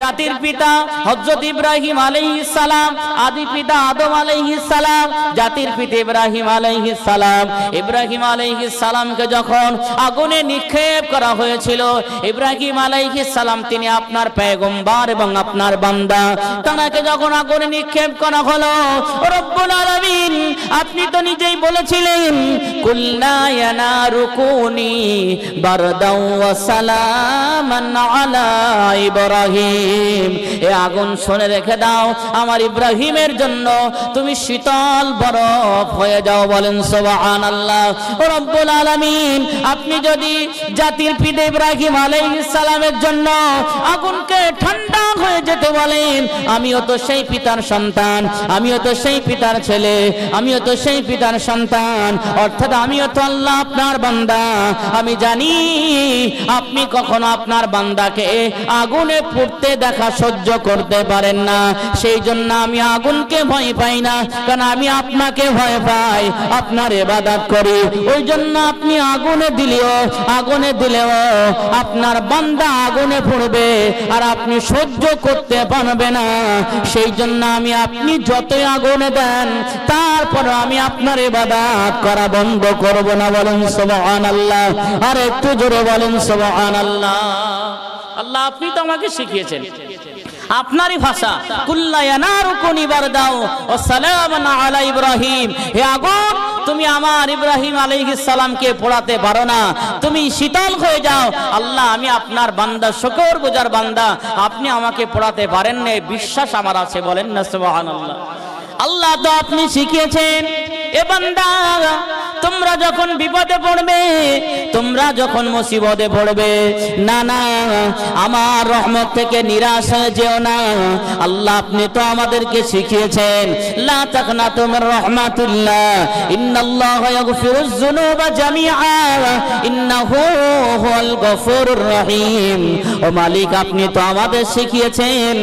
জাতির পিতা হযরত ইব্রাহিম আলাইহিস সালাম, আদি পিতা আদম আলাইহিস সালাম, জাতির পিতা ইব্রাহিম আলাইহিস সালাম। ইব্রাহিম আলাইহিস সালামকে যখন আগুনে নিক্ষেপ করা হয়েছিল, ইব্রাহিম আলাইহিস সালাম তিনি আপনার পয়গম্বর এবং আপনার বান্দা, তাকে যখন আগুনে নিক্ষেপ করা হলো, রব্বুল আলামিন আপনি তো নিজেই বলেছিলেন কুল্লা ইয়া নারু কুনি বারদাও ওয়া সালামান আলা ইব্রাহিম। এ আগুন শুনে রেখে দাও, আমার ইব্রাহিমের জন্য তুমি শীতল বরফ হয়ে যাও। বলেন সুবহানাল্লাহ। রব্বুল আলামিন আপনি যদি জাতির পিতা ইব্রাহিম আলাইহিস সালামের জন্য আগুনকে ঠান্ডা হয়ে যেতে বলেন, আমিও তো সেই পিতার সন্তান, আমিও তো সেই পিতার ছেলে, আমিও তো সেই পিতার সন্তান, অর্থাৎ আমিও তো আল্লাহ আপনার বান্দা। আমি জানি আপনি কখনো আপনার বান্দাকে আগুনে পুড়তে দেখা সহ্য করতে পারেন না, সেই জন্য আমি আগুনকে ভয় পাই না, কারণ আমি আপনাকে ভয় পাই, আপনার ইবাদত করি। ওই জন্য আপনি আগুনে দিলেও আপনার বান্দা আগুনে পুড়বে আর আপনি সহ্য করতে পারবে না। সেই জন্য আমি আপনি যতই আগুনে দেন তারপর আমি আপনার ইবাদত করা বন্ধ করব না। বলেন সুবহানাল্লাহ। আর একটু জোরে বলেন সুবহানাল্লাহ। আল্লাহ আপনি তো আমাকে শিখিয়েছেন আপনারই ভাষা, কুল্লা ইয়া নারু কুনি বারদাও ওয়া সালামান আলা ইব্রাহিম। হে আগুন তুমি আমার ইব্রাহিম আলাইহিস সালামকে পোড়াতে পারো না, তুমি শীতল হয়ে যাও। আল্লাহ আমি আপনার বান্দা, শুকরগুজার বান্দা, আপনি আমাকে পোড়াতে পারেন না, বিশ্বাস আমার আছে। বলেন না সুবহানাল্লাহ। আল্লাহ তো আপনি শিখিয়েছেন এ বান্দা তোমরা যখন বিপদে পড়বে, তোমরা যখন মুসিবতে পড়বে, না না আমার রহমত থেকে নিরাশ হয়ে যেও না। আল্লাহ আপনি তো আমাদেরকে শিখিয়েছেন লা তাকনাতু মির রাহমাতিল্লাহ ইন্নাল্লাহা ইয়াগফিরুয যুনুবা জামিআ ইন্নাহু হুয়াল গফুরুর রহিম। ও মালিক আপনি তো আমাদের শিখিয়েছেন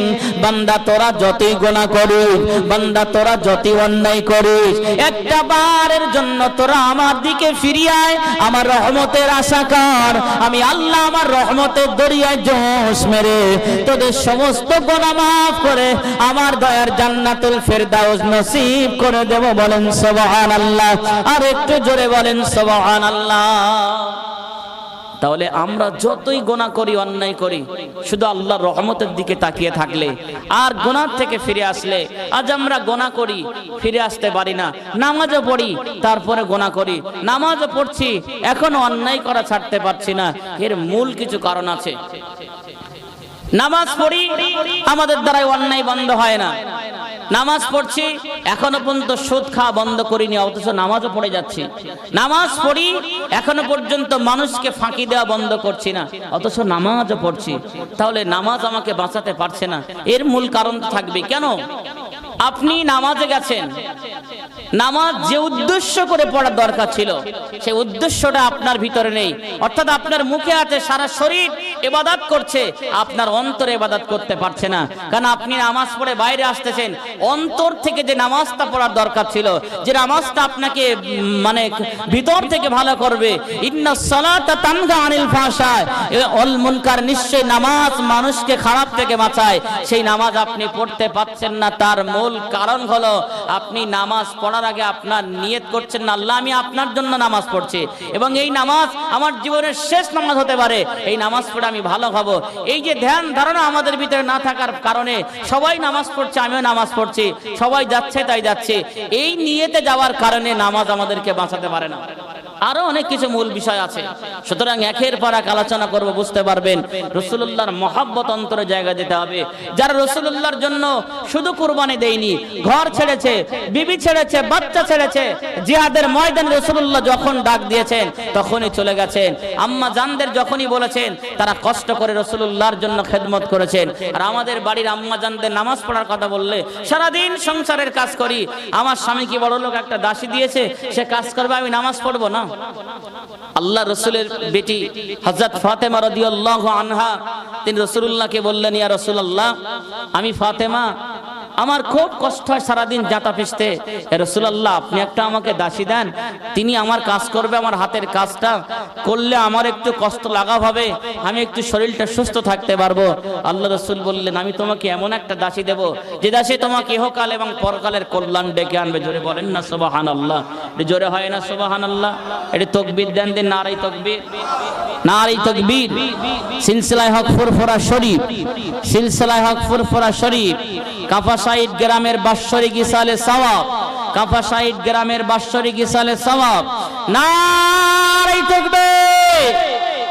বান্দা তোরা যতই গুনাহ করিস, বান্দা তোরা যতই অন্যায় করিস, একটা বারের জন্য তোরা আমার দিকে ফিরিয়ে আয়, আমার রহমতের আশা কর, আমি আল্লাহ আমার রহমতের দরিয়ায় জোশ মেরে তোদের সমস্ত গুনাহ মাফ করে আমার দয়ার জান্নাতুল ফেরদাউস নসিব করে দেব। বলেন সুবহানাল্লাহ। আর একটু জোরে বলেন সুবহানাল্লাহ। তাহলে আমরা যতই গুনাহ করি, অন্যায় করি, শুধু আল্লাহর রহমতের দিকে তাকিয়ে থাকলে আর গুনাহ থেকে ফিরে আসলে, আজ আমরা গুনাহ করি ফিরে আসতে পারি না, নামাজও পড়ি তারপরে গুনাহ করি, নামাজও পড়ছি এখনো অন্যায় করা ছাড়তে পারছি না। এর মূল কিছু কারণ আছে। নামাজ পড়ি আমাদের দ্বারাই অন্যায় বন্ধ হয় না, নামাজ পড়ছি এখনো পর্যন্ত সুদ খাওয়া বন্ধ করিনি, অথচ নামাজও পড়ে যাচ্ছি। নামাজ পড়ি এখনো পর্যন্ত মানুষকে ফাঁকি দেওয়া বন্ধ করছি না, অথচ নামাজও পড়ছি। তাহলে নামাজ আমাকে বাঁচাতে পারছে না। এর মূল কারণ থাকবে কেন? আপনি নামাজে গেছেন, নামাজ যে উদ্দেশ্য করে পড়ার দরকার ছিল সেই উদ্দেশ্যটা আপনার ভিতরে নেই, অর্থাৎ আপনার মুখে আছে, সারা শরীর ইবাদত করছে, আপনার অন্তরে ইবাদত করতে পারছে না। কারণ আপনি নামাজ পড়ে বাইরে আসতেছেন, অন্তর থেকে যে নামাজটা পড়ার দরকার ছিল, যে নামাজটা আপনাকে মানে ভিতর থেকে ভালো করবে, ইন্নাস সালাতা তানহা আনিল ফাহশা ওয়াল মুনকার, নিশ্চয় নামাজ মানুষকে খারাপ থেকে বাঁচায়, সেই নামাজ আপনি পড়তে পারছেন না। তার মূল কারণ হলো আপনি নামাজ পড়ার আগে আপনার নিয়ত করছেন না, আল্লাহ আমি আপনার জন্য নামাজ পড়ছি এবং এই নামাজ আমার জীবনের শেষ নামাজ হতে পারে, এই নামাজ পড়ে আমি ভালো হব। এই যে ধ্যান ধারণা আমাদের ভিতরে না থাকার কারণে সবাই নামাজ পড়ছে, আমিও নামাজ পড়ছি, সবাই যাচ্ছে তাই যাচ্ছে, এই নিয়তে যাওয়ার কারণে নামাজ আমাদেরকে বাঁচাতে পারে না। আরো অনেক কিছু মূল বিষয় আছে, সুতরাং একের পর এক আলোচনা করব, বুঝতে পারবেন। রাসূলুল্লাহর মহব্বত অন্তরে জায়গা দিতে হবে। যারা রাসূলুল্লাহর জন্য শুধু কুরবানি দেয়নি, ঘর ছেড়েছে, বিবি ছেড়েছে, বাচ্চা ছেড়েছে, জিহাদের ময়দানে রাসূলুল্লাহ যখন ডাক দিয়েছেন তখনই চলে গেছেন। আম্মা জানদের যখনই বলেছেন তারা কষ্ট করে রাসূলুল্লাহর জন্য খেদমত করেছেন। আর আমাদের বাড়ির আম্মা জানদের নামাজ পড়ার কথা বললে সারাদিন সংসারের কাজ করি, আমার স্বামী কি বড় লোক একটা দাসী দিয়েছে, সে কাজ করবে, আমি নামাজ পড়বো না? আল্লাহ রসুলের বেটি হযরত ফাতেমা রাদিয়াল্লাহু আনহা তিনি রাসূলুল্লাহকে বললেন, ইয়া রাসূলুল্লাহ আমি ফাতেমা আমার খুব কষ্ট হয় সারাদিন জাতা পিষতে, হে রাসূলুল্লাহ আপনি একটা আমাকে দাসী দেন, তিনি আমার কাজ করবে, আমার হাতের কাজটা করলে আমার একটু কষ্ট লাঘব হবে, আমি একটু শরীরটা সুস্থ থাকতে পারবো। আল্লাহ রাসূল বললেন আমি তোমাকে এমন একটা দাসী দেব যে দাসী তোমাকে ইহকাল এবং পরকালের কল্যাণ ডেকে আনবে। জোরে বলেন না সুবহানাল্লাহ। জোরে হয় না সুবহানাল্লাহ? এটি তাকবীর দেন, দিন নারায়ে তাকবীর, নারায়ে তাকবীর। সিলসিলায়ে হক ফুরফুরা শরীফ, সিলসিলায়ে হক ফুরফুরা শরীফ, কাফাসাইদ গ্রামের বাৎসরিক ইসালে সওয়াব, কাফাসাইদ গ্রামের বাৎসরিক ইসালে সওয়াব। নারায়ে তাকবীর,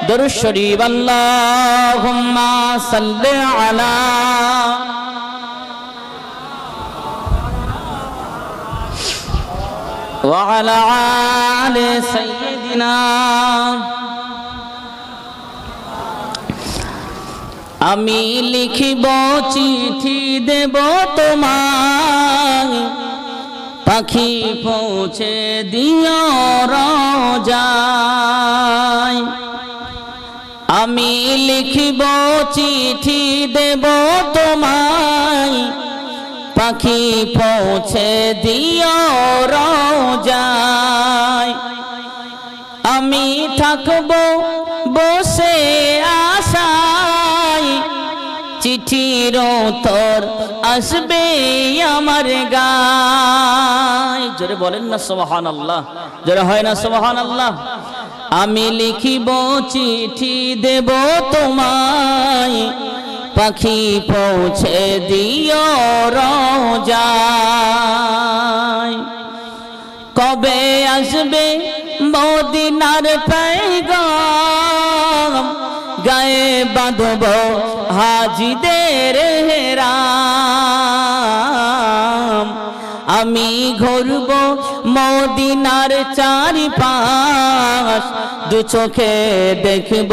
দরুদ শরীফ। আল্লাহুম্মা সাল্লি আলা ওয়া আলা আলি সাইয়্যিদিনা। আমি লিখিব চিঠি দেব তোমায়, পাখি পৌঁছে দিও রোজায়। আমি লিখিব চিঠি দেব তোমায়, পাখি পৌঁছে দিও রোজায়। আমি থাকব বসে আশায়, চিঠির উত্তর আসবে আমার গায়। জোরে বলেন না সুবহানাল্লাহ, জোরে হয় না সুবহানাল্লাহ? আমি লিখিব চিঠি দেব তোমায়, পাখি পৌঁছে দিও রোজায়। কবে আসবে মদিনার পয়গাম, গায়ে বাঁধব হাজিদের হেরাম। আমি ঘুরব মদিনার চারিপাশ, দু চোখে দেখব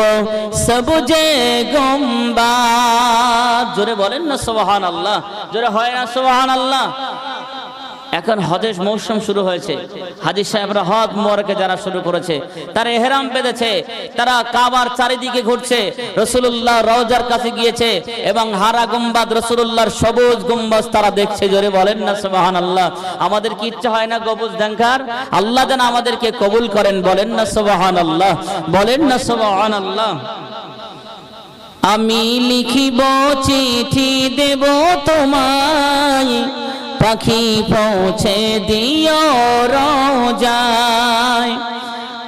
সবুজে গম্বাদ। জোরে বলেন না সুবহানাল্লাহ, জোরে হয় না সুবহানাল্লাহ? এখন হজের মৌসুম শুরু হয়েছে, হাজী সাহেবরা হজ মোবারকে যারা শুরু করেছে তারা ইহরাম বেঁধেছে, তারা কাবার চারিদিকে ঘুরছে, রাসূলুল্লাহ রওজার কাছে গিয়েছে এবং হারা গম্বাদ রাসূলুল্লাহর সবুজ গম্বাজ তারা দেখছে। জোরে বলেন না সুবহানাল্লাহ? আমাদের কি ইচ্ছা হয় না গম্বুজ দেখার? আল্লাহ যেন আমাদেরকে কবুল করেন, বলেন না সুবহানাল্লাহ, বলেন না সুবহানাল্লাহ। আমি লিখিব চিঠি দেব তোমায়, পাখি পৌঁছে দিও রোজায়।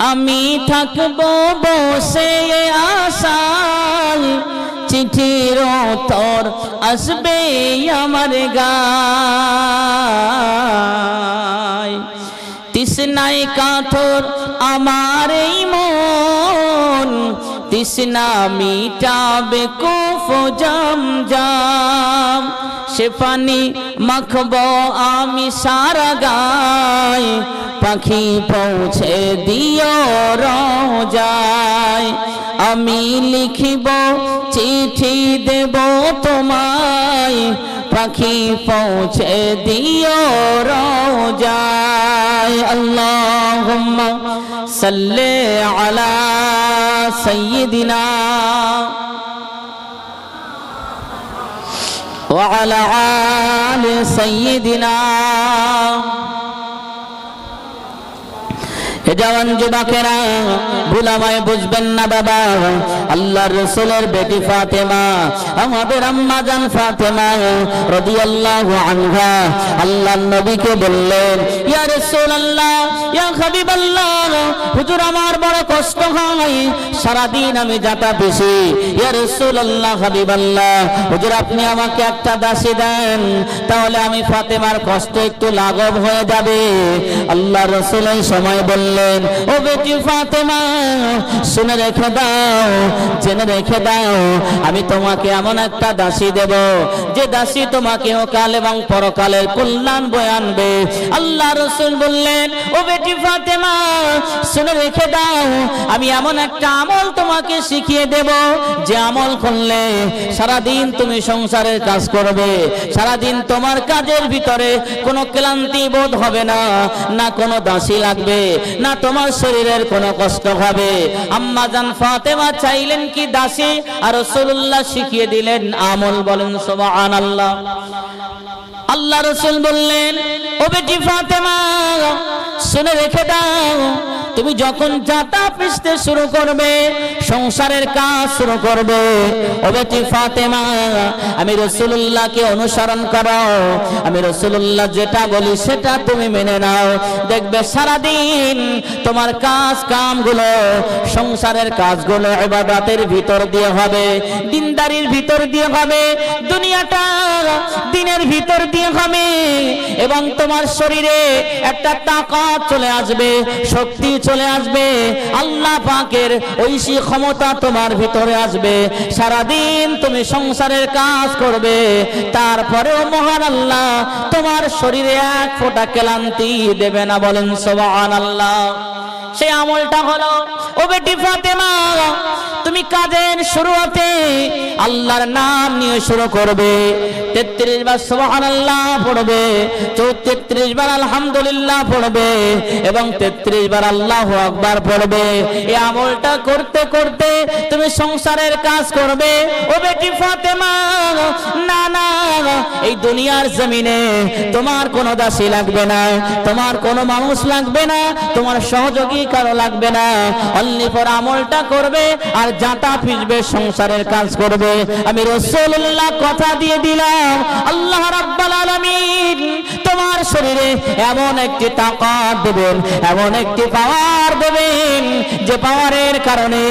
আমি থাকব বসে আশায়, চিঠির উত্তর আসবে আমার গায়। তৃষ্ণায় কাতর আমার এই মন, তৃষ্ণা মিটাবে কুফ জামজাম। সে পানি মাখব আমি সারা গায়, পাখি পৌঁছে দিও রোজায়। আমি লিখিব চিঠি দেব তোমায়, পাখি পৌঁছে দিও রোজায়। আল্লাহুম্মা সাল্লি আলা সাইয়্যিদিনা ওয়া আলা আলি সাইয়্যিদিনা। হে জওয়ান যুবকেরা, ভুলামায় বুঝবেন না বাবা, আল্লাহর রাসূলের বেটি ফাতেমা, আমাদের আম্মা জান ফাতেমা রাদিয়াল্লাহু আনহা আল্লাহর নবীকে বললেন, ইয়া রাসূলুল্লাহ, ইয়া হাবিবাল্লাহ, হুজুর আমার বড় কষ্ট হয়, সারা দিন আমি জাতা পিষি। ইয়া রাসূলুল্লাহ, হাবিবাল্লাহ, হুজুর আপনি আমাকে একটা দাসী দেন, তাহলে আমি ফাতেমার কষ্ট একটু লাঘব হয়ে যাবে। আল্লাহর রাসূল এই সময় বললেন, ও বেটি ফাতেমা, শুনে রেখে দাও, জেনে রেখে দাও, আমি তোমাকে এমন একটা দাসী দেব যে দাসী তোমাকে ইহকাল এবং পরকালের কল্যাণ বয়ে আনবে। আল্লাহ রাসূল বললেন, ও বেটি ফাতেমা, শুনে রেখে দাও, আমি এমন একটা আমল তোমাকে শিখিয়ে দেব যে আমল করলে সারাদিন তুমি সংসারের কাজ করবে, সারাদিন তোমার কাজের ভিতরে কোনো ক্লান্তি বোধ হবে না, না কোনো দাসী লাগবে, না না তোমার শরীরের কোনো কষ্ট হবে। আম্মা জান ফাতেমা চাইলেন কি দাসী, আর রাসূলুল্লাহ শিখিয়ে দিলেন আমল। বলেন সুবহানাল্লাহ। আল্লাহ রাসূল বললেন, ও বেটি ফাতেমা শুনে রেখে দাও, তুমি যখন জাতা পিষতে শুরু করবে, সংসারের কাজ শুরু করবে, ও বেটি ফাতেমা আমি রাসূলুল্লাহকে অনুসরণ করো, আমি রাসূলুল্লাহ যেটা বলি সেটা তুমি মেনে নাও। দেখবে সারাদিন তোমার কাজ কামগুলো, সংসারের কাজগুলো ইবাদতের ভিতর দিয়ে হবে, দিনদারির ভিতর দিয়ে হবে, দুনিয়াটা দিনের ভিতর দিয়ে হবে, এবং তোমার শরীরে একটা তাকাত চলে আসবে, শক্তি চলে আসবে, আল্লাহ পাকের ঐশী ক্ষমতা তোমার ভিতরে আসবে। সারাদিন তুমি সংসারের কাজ করবে, তারপরেও মহান আল্লাহ তোমার শরীরে এক ফোঁটা ক্লান্তি দেবে না। বলেন সুবহানাল্লাহ। সেই আমলটা হলো, ও বেটি ফাতেমা তুমি কাজের শুরুতে আল্লাহর নাম নিয়ে শুরু করবে। 33 বার সুবহানাল্লাহ পড়বে, 33 বার আলহামদুলিল্লাহ পড়বে, এবং 33 বার আল্লাহু আকবার পড়বে। এই আমলটা করতে করতে তুমি সংসারের কাজ করবে। ও বেটি ফাতেমা না না, এই দুনিয়ার জমিনে তোমার কোনো দাসী লাগবে না, তোমার কোনো মানুষ লাগবে না, তোমার সহযোগী কারো লাগবে না। অনলি ফর আমলটা করবে আর জাতা পিষবে, সংসারের কাজ করবে। আমি রাসূলুল্লাহ কথা দিয়ে দিলাম, আল্লাহ রাব্বুল আলামিন তোমার শরীরে এমন একটি তাকাত দেবেন, এমন একটি পাওয়ার দেবেন, যে পাওয়ারের কারণে,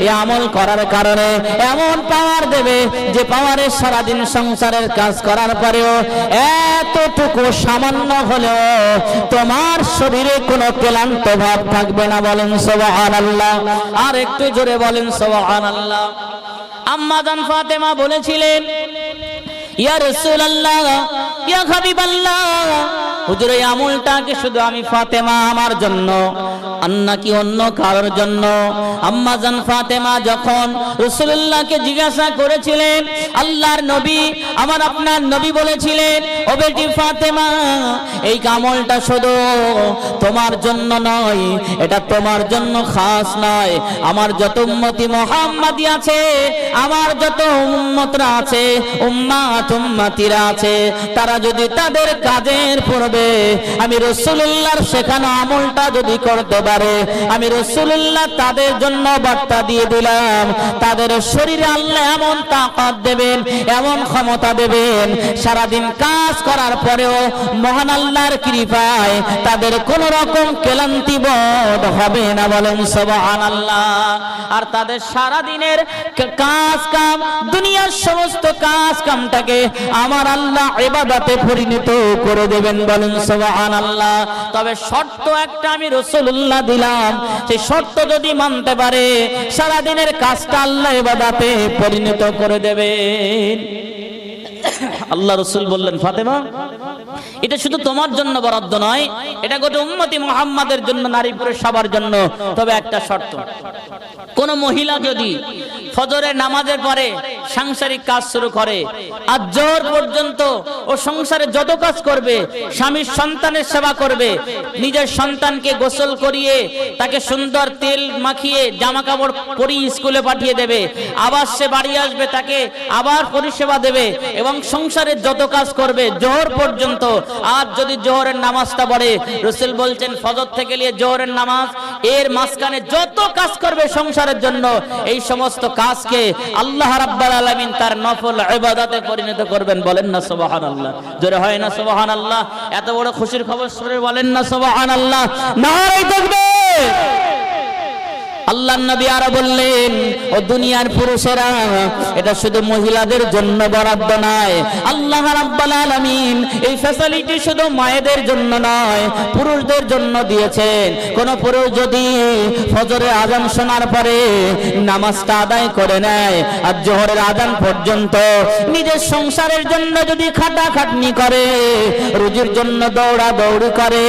এই আমল করার কারণে এমন পাওয়ার দেবে, যে পাওয়ারে সারাদিন সংসারের কাজ করার পরেও এতটুকু সামান্য হলেও তোমার শরীরে কোনো ক্লান্ত ভাব থাকবে না। বলেন সুবহানাল্লাহ। আর একটু জোরে বলেন সুবহানাল্লাহ। আম্মা জান ফাতেমা বলেছিলেন, ইয়া রাসূলুল্লাহ, ইয়া হাবিবাল্লাহ, হুজুর এই আমলটাকে শুধু আমি ফাতেমা আমার জন্য আর নাকি অন্য কারোর জন্য? আম্মা জান ফাতেমা যখন রাসূলুল্লাহকে জিজ্ঞাসা করেছিলেন, আল্লাহর নবী আমার আপনার নবী বলেছিলেন, ও বেটি ফাতেমা এই আমলটা শুধু তোমার জন্য নয়, এটা তোমার জন্য খাস নয়, আমার যত উম্মতি মুহাম্মাদি আছে, আমার যত উম্মতরা আছে, উম্মাতিরা আছে, তারা যদি তাদের কাজের পূর্বে আমি রাসূলুল্লাহর শেখানো আমলটা যদি করতে পারে, আমি রাসূলুল্লাহ তাদের জন্য বার্তা দিয়ে দিলাম, তাদের শরীরে আল্লাহ এমন তাকাত দেবেন, এমন ক্ষমতা দেবেন, সারাদিন কাজ করার পরেও মহান আল্লাহর কৃপায় তাদের কোন রকম ক্লান্তি বোধ হবে না। বলেন সুবহানাল্লাহ। আর তাদের সারাদিনের কাজ কাম, দুনিয়ার সমস্ত কাজ কামটাকে আমার আল্লাহ ইবাদতে পরিণত করে দেবেন। বলেন সুবহানাল্লাহ। তবে শর্ত একটা আমি রাসূলুল্লাহ দিলাম, সেই শর্ত যদি মানতে পারে সারাদিনের কাজটা আল্লাহ ইবাদতে পরিণত করে দেবেন। আল্লাহ রাসূল বললেন, ফাতেমা এটা শুধু তোমার জন্য বরাদ্দ নয়, এটা গোটা উম্মতি মুহাম্মাদের জন্য, নারী পুরুষ সবার জন্য। তবে একটা শর্ত, কোন মহিলা যদি ফজরের নামাজের পরে সাংসারিক কাজ শুরু করে আর জোহর পর্যন্ত ও সংসারে যত কাজ করবে, স্বামীর সন্তানের সেবা করবে, নিজের সন্তানকে গোসল করিয়ে তাকে সুন্দর তেল মাখিয়ে জামা কাপড় পরিয়ে স্কুলে পাঠিয়ে দেবে, আবার সে বাড়ি আসবে, তাকে আবার পরিষেবা দেবে, এবং সংসারের যত কাজ করবে জোহর পর্যন্ত। আর যদি জোহরের নামাজটা পড়ে, রাসূল বলছেন ফজর থেকে নিয়ে জোহরের নামাজ এর মাঝখানে যত কাজ করবে সংসারের জন্য, এই সমস্ত কাজকে আল্লাহ রাব্বুল আলামিন তার নফল ইবাদতে পরিণত করবেন। বলেন না সুবহানাল্লাহ। জোরে হয় না সুবহানাল্লাহ? এত বড় খুশির খবর শুনে বলেন না সুবহানাল্লাহ। নারে তাকবীর। আল্লাহর নবী আরো বললেন, ও দুনিয়ার পুরুষেরা এটা শুধু মহিলাদের জন্য বরাদ্দ নয়, আল্লাহ রাব্বুল আলামিন এই ফ্যাসিলিটি শুধু মায়েদের জন্য নয়, পুরুষদের জন্য দিয়েছেন। কোন পুরুষ যদি ফজরের আযান শোনার পরে নামাজটা আদায় করে নেয় আর জোহরের আযান পর্যন্ত নিজের সংসারের জন্য যদি খাটাখাটনি করে, রুজির জন্য দৌড়াদৌড়ি করে,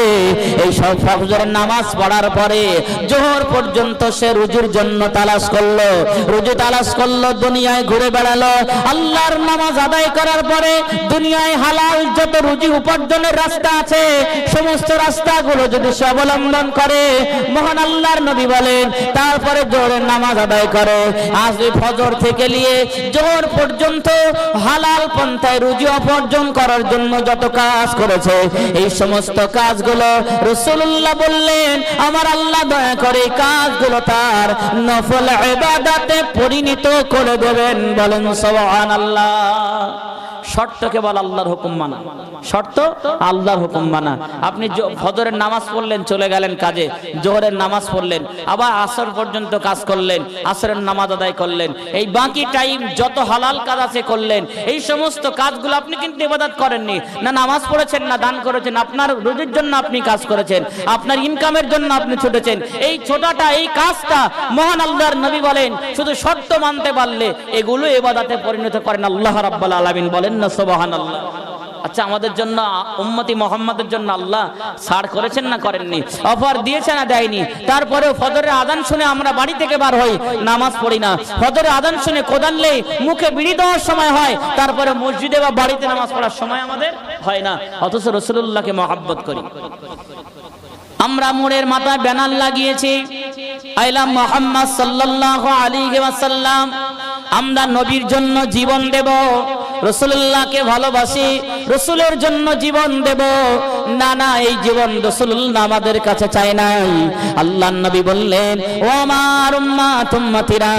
এই সব ফজরের নামাজ পড়ার পরে জোহর পর্যন্ত সে রুজির জন্য তালাশ করলো, রুজি তালাশ করলো, দুনিয়ায় ঘুরে বেড়ালো। আল্লাহর নামাজ আদায় করার পরে দুনিয়ায় হালাল যত রুজি উপার্জনের রাস্তা আছে সমস্ত রাস্তাগুলো যদি সে অবলম্বন করে, মহান আল্লাহর নবী বলেন তারপরে জোহরের নামাজ আদায় করে, আজ ফজর থেকে নিয়ে জোহর পর্যন্ত হালাল পন্থায় রুজি উপার্জন করার জন্য যত কাজ করেছে এই সমস্ত কাজগুলো রাসূলুল্লাহ বললেন আমার আল্লাহ দয়া করে কাজগুলো তার নফল ইবাদতে পরিণত করে দেবেন। বলেন সুবহানাল্লাহ। শর্ত কেবল আল্লাহর হুকুম মানা, শর্ত আল্লাহর হুকুম মানা। আপনি ফজরের নামাজ পড়লেন, চলে গেলেন কাজে, জোহরের নামাজ পড়লেন, আবার আসর পর্যন্ত কাজ করলেন, আসরের নামাজ আদায় করলেন, এই বাকি টাইম যত হালাল কাজ আছে করলেন। এই সমস্ত কাজগুলো আপনি কিন্তু ইবাদত করেননি, না নামাজ পড়েছেন না দান করেছেন, আপনার রুজির জন্য আপনি কাজ করেছেন, আপনার ইনকামের জন্য আপনি ছুটেছেন। এই ছোটাটা এই কাজটা মহান আল্লাহর নবী বলেন শুধু শর্ত মানতে পারলে এগুলো ইবাদতে পরিণত করেন আল্লাহ রাব্বুল আলামিন। বলেন না সুবহানাল্লাহ। আচ্ছা, আমাদের জন্য উম্মতি মুহাম্মাদের জন্য আল্লাহ ছাড় করেছেন না করেননি? অফার দিয়েছেন না দেয়নি? তারপরেও ফজরের আযান শুনে আমরা বাড়ি থেকে বার হই, নামাজ পড়ি না। ফজরের আযান শুনে কোদানলে মুখে বিড়ি দেওয়ার সময় হয়, তারপরে মসজিদে বা বাড়িতে নামাজ পড়ার সময় আমাদের হয় না, অথচ রাসূলুল্লাহকে মহব্বত করি। আমরা মোড়ের মাথায় ব্যানার লাগিয়েছি আইলা মুহাম্মদ সাল্লাল্লাহু আলাইহি ওয়াসাল্লাম, আমরা নবীর জন্য জীবন দেব, রাসূলুল্লাহকে ভালোবাসি, রাসূলের জন্য জীবন দেব। না না, এই জীবন রাসূলুল্লাহ আমাদের কাছে চায় নাই। আল্লাহর নবী বললেন ও আমার উম্মত উম্মতিরা,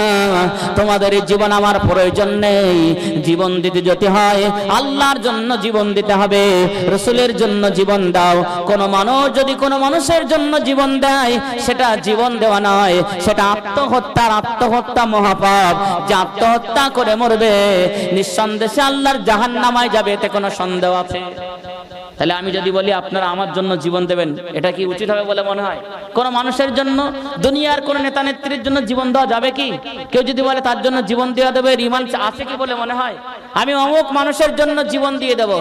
তোমাদের এই জীবন আমার প্রয়োজন নেই। জীবন দিতে যদি হয় আল্লাহর জন্য জীবন দিতে হবে, রাসূলের জন্য জীবন দাও। কোন মানুষ যদি কোন মানুষের জন্য জীবন দেয় সেটা জীবন দেওয়া নয়, সেটা আত্মহত্যা মহাপাপ। যে আত্মহত্যা করে মরবে নিঃসন্দেহে আল্লাহর জাহান্নামায় যাবে, এতে কোনো সন্দেহ আছে? তাহলে আমি যদি বলি আপনারা আমার জন্য জীবন দেবেন, এটা কি উচিত হবে বলে মনে হয়? কোন মানুষের জন্য, দুনিয়ার কোন নেতা নেত্রীর জন্য জীবন দেওয়া যাবে কি? কেউ যদি বলে তার জন্য জীবন দেওয়া দেবে, ঈমান আছে কি বলে মনে হয়? আমি অমুক মানুষের জন্য জীবন দিয়ে দেব।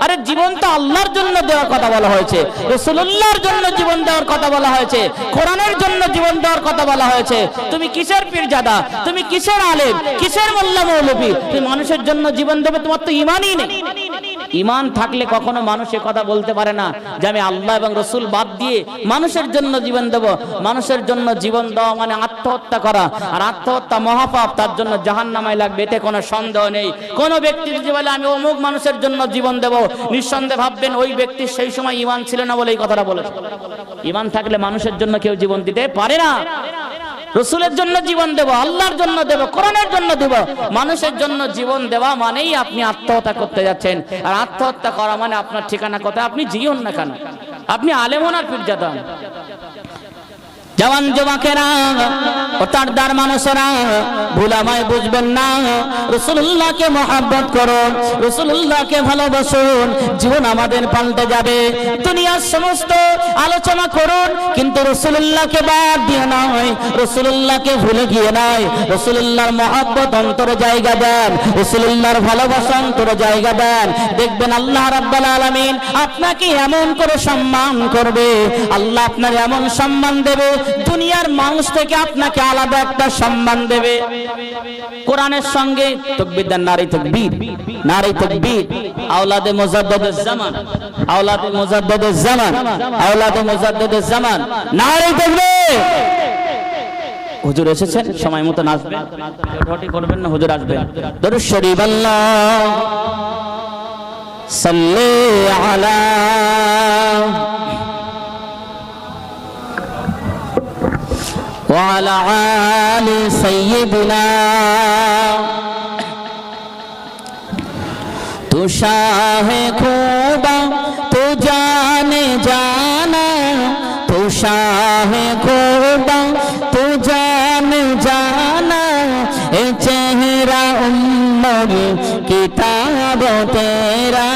আরে জীবন তো আল্লাহর জন্য দেওয়ার কথা বলা হয়েছে, রাসূলুল্লাহর জন্য জীবন দেওয়ার কথা বলা হয়েছে, কোরআনের জন্য জীবন দেওয়ার কথা বলা হয়েছে। তুমি কিসের পীরজাদা, তুমি কিসের আলেম, কিসের মোল্লা মৌলভী, তুমি মানুষের জন্য জীবন দেবে? তোমার তো ঈমানই নেই। ঈমান থাকলে কখনো মানুষ এ কথা বলতে পারে না যে আমি আল্লাহ এবং রাসূল বাদ দিয়ে মানুষের জন্য জীবন দেব। মানুষের জন্য জীবন দেওয়া মানে আত্মহত্যা করা, আর আত্মহত্যা মহাপাপ, তার জন্য জাহান্নামায় লাগবে, এতে কোনো সন্দেহ নেই। কোন ব্যক্তি যদি বলে আমি অমুক মানুষের জন্য জীবন দেব, নিঃসন্দেহে ভাববেন ওই ব্যক্তির সেই সময় ঈমান ছিল না বলে এই কথাটা বলেছে। ঈমান থাকলে মানুষের জন্য কেউ জীবন দিতে পারে না। রাসূলের জন্য জীবন দেব, আল্লাহর জন্য দেব, কোরআনের জন্য দেব। মানুষের জন্য জীবন দেওয়া মানেই আপনি আত্মহত্যা করতে যাচ্ছেন, আর আত্মহত্যা করা মানে আপনার ঠিকানা কোথায়? আপনি জিয়ন না কেন, আপনি আলেম হন আর পীরজাদা হন। জওয়ান যুবকেরা ও তারদার মানুষেরা ভুল আমায় বুঝবেন না, রাসূলুল্লাহকে মহব্বত করুন, রাসূলুল্লাহকে ভালোবাসুন, জীবন আমাদের পাল্টে যাবে। দুনিয়ার সমস্ত আলোচনা করুন কিন্তু রাসূলুল্লাহকে বাদ দিয়ে নয়, রাসূলুল্লাহকে ভুলে গিয়ে নয়। রাসূলুল্লাহর মহব্বত অন্তরে জায়গা দেন, রাসূলুল্লাহর ভালোবাসা অন্তরে জায়গা দেন। দেখবেন আল্লাহ রাব্বুল আলামিন আপনাকে এমন করে সম্মান করবে, আল্লাহ আপনার এমন সম্মান দেবে, দুনিয়ার মানুষ থেকে আপনাকে আলাদা একটা সম্মান দেবে। কোরআনের সঙ্গে তাকবীর দেন, নারে তাকবীর, নারে তাকবীর। আওলাদে মুজাদ্দিদুজ জামান, আওলাদে মুজাদ্দিদুজ জামান, আওলাদে মুজাদ্দিদুজ জামান, নারে তাকবীর। হুজুর এসেছেন, সময় মতো নাচবেন, ঢটি করবেন না, হুজুর আসবেন। দরুদ শরীফ আল্লাহ সাল্লি আলা وعلى آل سيدنا تو شاہ خوبا تو جانے جانا، تو شاہ خوبا تو جانے جانا، اے چہرہ امر کتاب تیرا،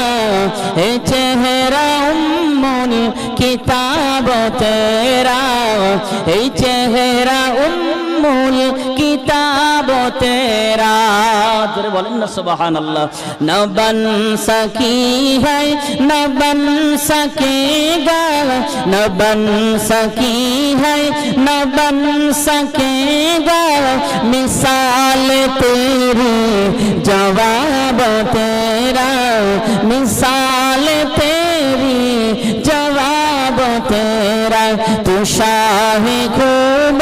اے چہرہ امر کتاب تیرا، اے چہرہ امر کتاب تیرا، জোরে বলেন না সুবহানাল্লাহ। না বন সকি है न बन सकेगा, न बन सकी है न बन सकेगा, मिसाल तेरी जवाब तेरा, मिसाल तेरी जवाब तेरा, तू शाह खूब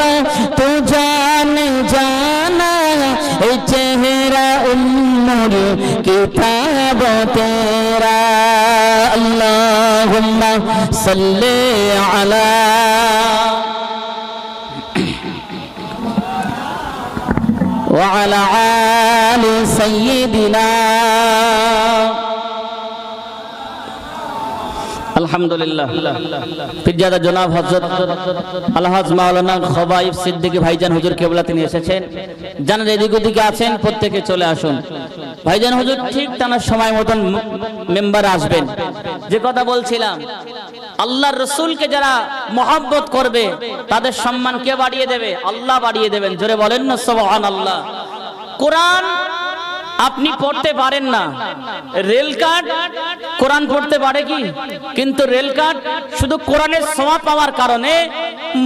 तू जान जाना, चेहरा उम्मुल किताब तेरा, अल्लाहुम्मा सल्ले अला व अला आलि सय्यिदिना। আলহামদুলিল্লাহ। পিরজাদা জনাব হযরত আলহাজ মাওলানা খবাইব সিদ্দিকী ভাইজান হুজুর কেবলা তিনি এসেছেন। জানেন এদিক ওদিকে আছেন, প্রত্যেকে চলে আসুন। ভাইজান হুজুর ঠিক টানার সময় মতন মেম্বার আসবেন। যে কথা বলছিলাম, আল্লাহর রাসূলকে যারা মহব্বত করবে তাদের সম্মান কে বাড়িয়ে দেবে? আল্লাহ বাড়িয়ে দেবেন। জোরে বলেন না সুবহানাল্লাহ। কোরআন আপনি পড়তে পারেন না, রেল কার্ড কোরআন পড়তে পারে কি? কিন্তু রেল কার্ড শুধু কোরআনের সওয়াব পাওয়ার কারণে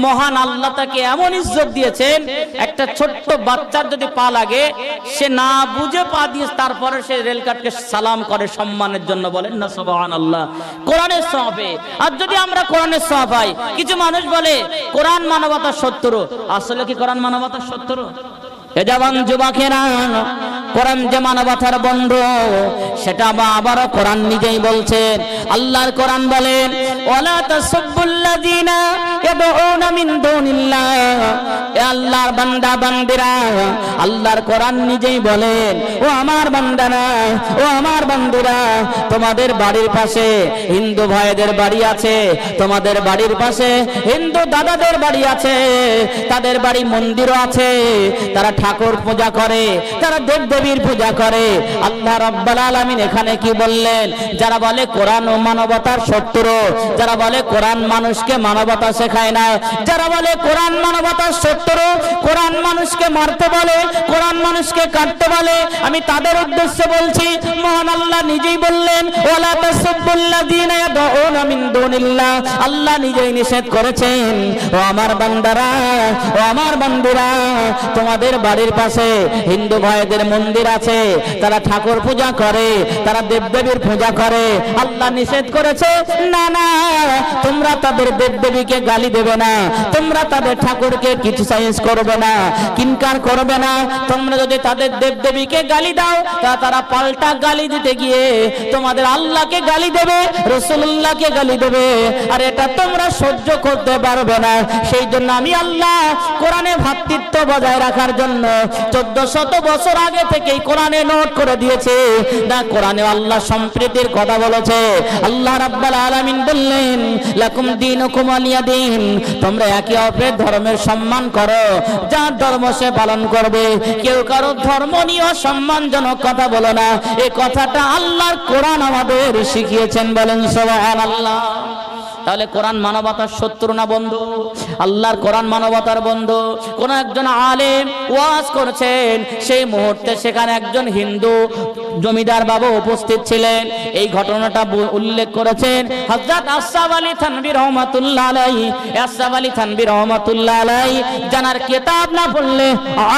মহান আল্লাহ তাকে এমন ইজ্জত দিয়েছেন, একটা ছোট্ট বাচ্চার যদি পা লাগে সে না বুঝে পা দিয়ে তারপরে সে রেল কার্ডকে সালাম করে সম্মানের জন্য। বলেন না সুবহানাল্লাহ। কোরআনের সওয়াবে। আর যদি আমরা কোরআনের সওয়াব পাই, কিছু মানুষ বলে কোরআন মানবতার শত্রু। আসলে কি কোরআন মানবতার শত্রু? এ জওয়ান যুবকেরা, কোরআন যে মানবতার বন্ধু সেটা আবারও কোরআন নিজেই বলছেন। আল্লাহর কোরআন বলেন, ওয়ালা তাসুবুল্লাযিনা ইয়াদউনা মিন দুনিল্লাহ। এ আল্লাহর বান্দা বান্দিরা, আল্লাহর কোরআন নিজেই বলেন, ও আমার বান্দারা, ও আমার বান্দিরা, তোমাদের বাড়ির পাশে হিন্দু ভাইদের বাড়ি আছে, তোমাদের বাড়ির পাশে হিন্দু দাদাদের বাড়ি আছে, তাদের বাড়ি মন্দিরও আছে, তারা ঠাকুর পূজা করে, তারা দেবদেবীর পূজা করে। আল্লাহ রাব্বুল আলামিন এখানে কি বললেন? যারা বলে কোরআন ও মানবতার শত্রু, যারা বলে কোরআন মানুষকে মানবতা শেখায় না, যারা বলে কোরআন মানবতার শত্রু, কোরআন মানুষকে মারতে বলে, কোরআন মানুষকে কাটতে বলে, আমি তাদের উদ্দেশ্যে বলছি, মহান আল্লাহ নিজেই বললেন, ওয়ালা তাসুবুল্লাযিনা ইয়াদউনা মিন দুনিল্লাহ। আল্লাহ নিজেই নিষেধ করেছেন, ও আমার বান্দারা, ও আমার বান্দিরা, তোমাদের বাড়ির পাশে হিন্দু ভাইদের মন্দির আছে, তারা ঠাকুর পূজা করে, তারা দেবদেবীর পূজা করে। আল্লাহ নিষেধ করেছে, না না, তোমরা তাদের দেবদেবীকে গালি দেবে না, তোমরা তাদের ঠাকুরকে ক্রিটিসাইজ করবে না, কিনকার করবে না। তোমরা যদি তাদের দেবদেবীকে গালি দাও, তারা পাল্টা গালি দিতে গিয়ে তোমাদের আল্লাহকে গালি দেবে, রাসূলুল্লাহকে গালি দেবে, আর এটা তোমরা সহ্য করতে পারবে না। সেই জন্য আমি আল্লাহ কোরআনে ভ্রাতৃত্ব বজায় রাখার জন্য 1400 বছর আগে থেকেই কোরআনে নোট করে দিয়েছে। না, কোরআনে আল্লাহ সম্প্রীতির কথা বলেছে। আল্লাহ রাব্বুল আলামিন বললেন, লাকুম দীনুকুম ওয়ালিয়া দীন। তোমরা একে অপরের ধর্মের সম্মান করো, যার ধর্ম সে পালন করবে। কেউ কারো ধর্ম নিয়ে সম্মানজনক কথা বলো না। এই কথাটা আল্লাহর কোরআন আমাদের শিখিয়েছেন। বলেন সুবহানাল্লাহ। তাহলে কোরআন মানবতার শত্রু না বন্ধু? আল্লাহর কোরআন মানবতার বন্ধু। কোন একজন আলেম ওয়াজ করছেন, সেই মুহূর্তে সেখানে একজন হিন্দু জমিদার বাবু উপস্থিত ছিলেন। এই ঘটনাটা উল্লেখ করেছেন হযরত আশরাফ আলী থানভী রাহমাতুল্লাহ আলাইহি। আশরাফ আলী থানভী রাহমাতুল্লাহ আলাইহি জানার কিতাব না পড়লে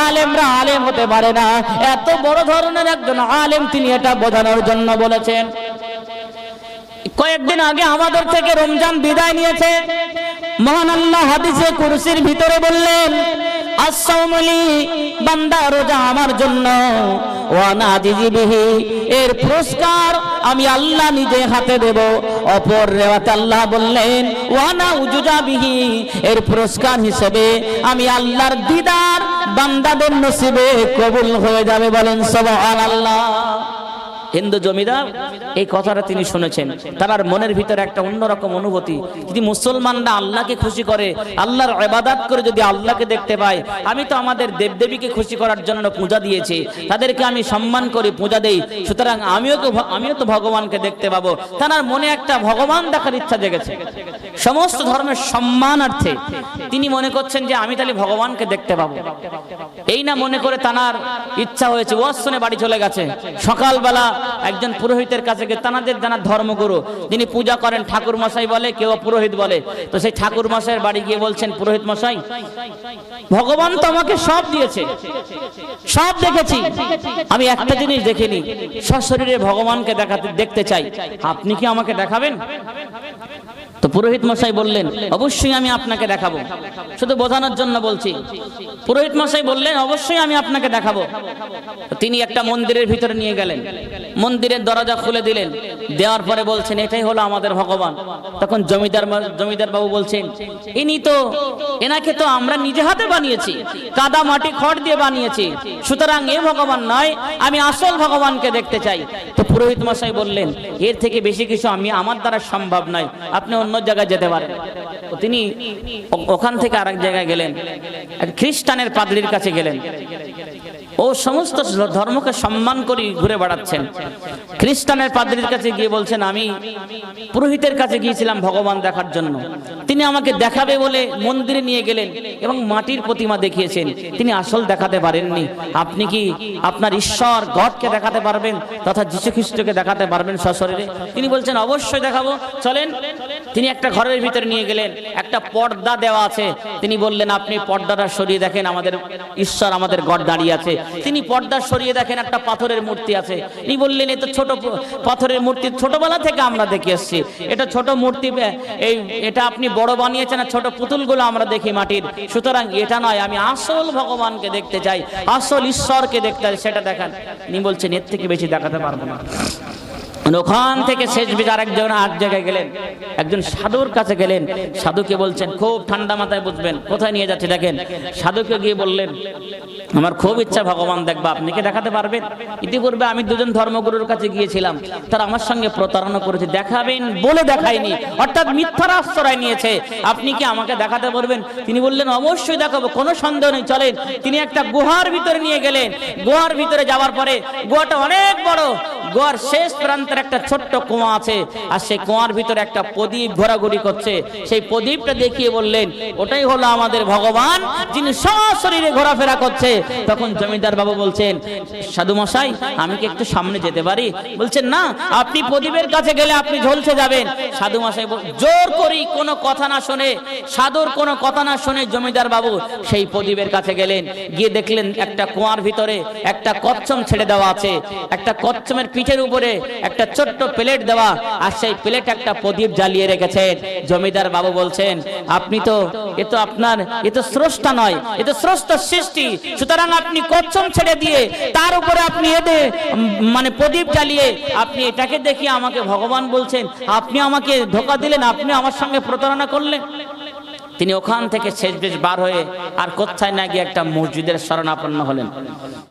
আলেমরা আলেম হতে পারে না। এত বড় ধরনের একজন আলেম, তিনি এটা বোঝানোর জন্য বলেছেন। কয়েকদিন আগে আমাদের থেকে রমজান বিদায় নিয়েছে। মহান আল্লাহ হাদিসে কুরসির ভিতরে বললেন, as-sawmu li, বান্দা রোজা আমার জন্য, ওয়া নাজিজি বিহি, এর পুরস্কার আমি আল্লাহ নিজে হাতে দেব। অপর রিওয়ায়াতে আল্লাহ বললেন, ওয়া নাউজুজা বিহি, এর পুরস্কার হিসেবে আমি আল্লাহর দিদার বান্দাদের নসিবে কবুল হয়ে যাবে। বলেন সুবহানাল্লাহ। হিন্দু জমিদার এই কথাটা তিনি শুনেছেন, তার মনের ভিতরে একটা অন্যরকম অনুভূতি। যদি মুসলমানরা আল্লাহকে খুশি করে, আল্লাহর ইবাদত করে যদি আল্লাহকে দেখতে পায়, আমি তো আমাদের দেবদেবীকে খুশি করার জন্য পূজা দিয়েছি, তাদেরকে আমি সম্মান করি, পূজা দেই, সুতরাং আমিও তো ভগবানকে দেখতে পাবো। তার মনে একটা ভগবান দেখার ইচ্ছা জেগেছে। সমস্ত ধর্মের সম্মানার্থে তিনি মনে করছেন যে আমি তাহলে ভগবানকে দেখতে পাবো। এই না মনে করে তানার ইচ্ছা হয়েছে, ওয়াজ শুনে বাড়ি চলে গেছে। সকালবেলা একজন পুরোহিতের কাছে গিয়ে তানাদের জানার ধর্মগুরু যিনি পূজা করেন ঠাকুর মশাই বলে, কেউ পুরোহিত বলে, তো সেই ঠাকুর মশাইয়ের বাড়ি গিয়ে বলছেন, পুরোহিত মশাই, ভগবান তো আমাকে সব দিয়েছে, সব দেখেছি, আমি একটা জিনিস দেখিনি, সশরীরে ভগবানকে দেখতে চাই, আপনি কি আমাকে দেখাবেন? তো পুরোহিত মশাই বললেন, অবশ্যই আমি আপনাকে দেখাবো, শুধু বোঝানোর জন্য বলছি। পুরোহিত মশাই বললেন, অবশ্যই আমি আপনাকে দেখাবো। তিনি একটা মন্দিরের ভিতরে নিয়ে গেলেন, মন্দিরের দরজা খুলে দিলেন, দেওয়ার পরে বলছেন, এটাই হলো আমাদের ভগবান। তখন জমিদার বাবু বলছেন, এনাকে তো আমরা নিজে হাতে বানিয়েছি, কাদা মাটি খড় দিয়ে বানিয়েছি, সুতরাং এ ভগবান নয়, আমি আসল ভগবানকে দেখতে চাই। তো পুরোহিত মশাই বললেন, এর থেকে বেশি কিছু আমার দ্বারা সম্ভব নয়, আপনি অন্য জায়গায় যেতে পারেন। তিনি ওখান থেকে আরেক জায়গায় গেলেন, এক খ্রিস্টানের পাদ্রীর কাছে গেলেন। ও সমস্ত ধর্মকে সম্মান করে ঘুরে বেড়াচ্ছেন। খ্রিস্টানের পাদ্রীর কাছে গিয়ে বলছেন, আমি পুরোহিতের কাছে গিয়েছিলাম ভগবান দেখার জন্য, তিনি আমাকে দেখাবে বলে মন্দিরে নিয়ে গেলেন এবং মাটির প্রতিমা দেখিয়েছেন, তিনি আসল দেখাতে পারেননি। আপনি কি আপনার ঈশ্বর গডকে দেখাতে পারবেন, তথা যীশু খ্রিস্টকে দেখাতে পারবেন সশরীরে? তিনি বলছেন, অবশ্যই দেখাবো, চলেন। তিনি একটা ঘরের ভিতরে নিয়ে গেলেন, একটা পর্দা দেওয়া আছে, তিনি বললেন, আপনি পর্দাটা সরিয়ে দেখেন, আমাদের ঈশ্বর, আমাদের গড দাঁড়িয়ে আছে। তিনি পর্দা সরিয়ে দেখেন, একটা পাথরের মূর্তি আছে। তিনি বললেন, এ তো ছোট পাথরের মূর্তি, ছোটবেলা থেকে আমরা দেখে এসেছি, এটা ছোট মূর্তি, এটা আপনি বড় বানিয়েছেন, আর ছোট পুতুলগুলো আমরা দেখি মাটির, সুতরাং এটা নয়, আমি আসল ভগবানকে দেখতে চাই, আসল ঈশ্বরকে দেখতে চাই, সেটা দেখান। তিনি বলছেন, এর থেকে বেশি দেখাতে পারবো না। ওখান থেকে শেষ আরেকজন আট জায়গায় গেলেন, একজন সাধুর কাছে গেলেন। সাধুকে বলছেন, খুব ঠান্ডা মাথায় বুঝবেন, কোথায় নিয়ে যাচ্ছে দেখেন। সাধুকে গিয়ে বললেন, আমার খুব ইচ্ছা ভগবান দেখবা, আপনি কি দেখাতে পারবেন? ইতিপূর্বে আমি দুজন ধর্মগুরুর কাছে গিয়েছিলাম, তারা আমার সঙ্গে প্রতারণা করেছে, দেখাবেন বলে দেখায়নি, অর্থাৎ মিথ্যার আশ্রয় নিয়েছে, আপনি কি আমাকে দেখাতে পারবেন? তিনি বললেন, অবশ্যই দেখাবো, কোনো সন্দেহ নেই, চলেন। তিনি একটা গুহার ভিতরে নিয়ে গেলেন। গুহার ভিতরে যাওয়ার পরে, গুহাটা অনেক বড়, গুহার শেষ প্রান্তের একটা ছোট্ট কুয়া আছে, আর সেই কুয়ার ভিতরে একটা প্রদীপ ঘোরাঘুরি করছে। সেই প্রদীপটা দেখিয়ে বললেন, ওটাই হলো আমাদের ভগবান, যিনি সশরীরে ঘোরাফেরা করছে। তখন জমিদার বাবু বলছেন, সাধু মশাই, আমি কি একটু সামনে যেতে পারি? বলছেন, না, আপনি প্রদীপের কাছে গেলে আপনি ঝলসে যাবেন। সাধু মশাই জোর করি কোনো কথা না শুনে, সাধুর কোনো কথা না শুনে জমিদার বাবু সেই প্রদীপের কাছে গেলেন। গিয়ে দেখলেন একটা কুয়ার ভিতরে একটা কচ্ছম ছেড়ে দেওয়া আছে, একটা কচ্ছমের পিঠের উপরে একটা ছোট্ট প্লেট দেওয়া, আর সেই প্লেট একটা প্রদীপ জ্বালিয়ে রেখেছেন। জমিদার বাবু বলছেন, আপনি তো এ তো স্রষ্টা নয়, এ তো স্রষ্টার সৃষ্টি, সুতরাং আপনি কচ্ছম ছেড়ে দিয়ে তার উপরে আপনি মানে প্রদীপ জ্বালিয়ে আপনি এটাকে দেখিয়ে আমাকে ভগবান বলছেন, আপনি আমাকে ধোঁকা দিলেন, আপনি আমার সঙ্গে প্রতারণা করলেন। তিনি ওখান থেকে শেষ বার হয়ে আর কোথায় না গিয়ে একটা মসজিদের শরণাপন্ন হলেন।